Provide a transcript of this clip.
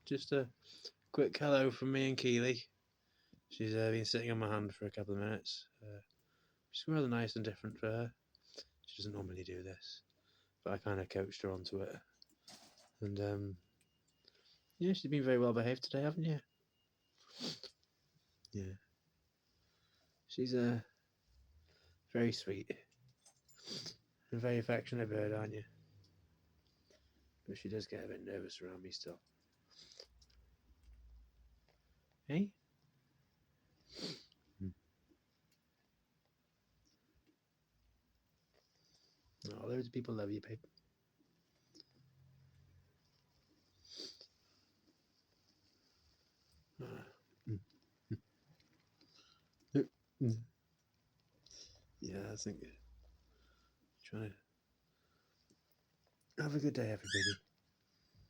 Just a quick hello from me and Keeley. She's been sitting on my hand for a couple of minutes. She's rather nice and different for her. She doesn't normally do this, but I kind of coached her onto it. And yeah, she's been very well behaved today, haven't you? Yeah. She's a very sweet and very affectionate bird, aren't you? But she does get a bit nervous around me still. Hey? Oh, loads of people love you, babe. Yeah, I think trying to have a good day, everybody.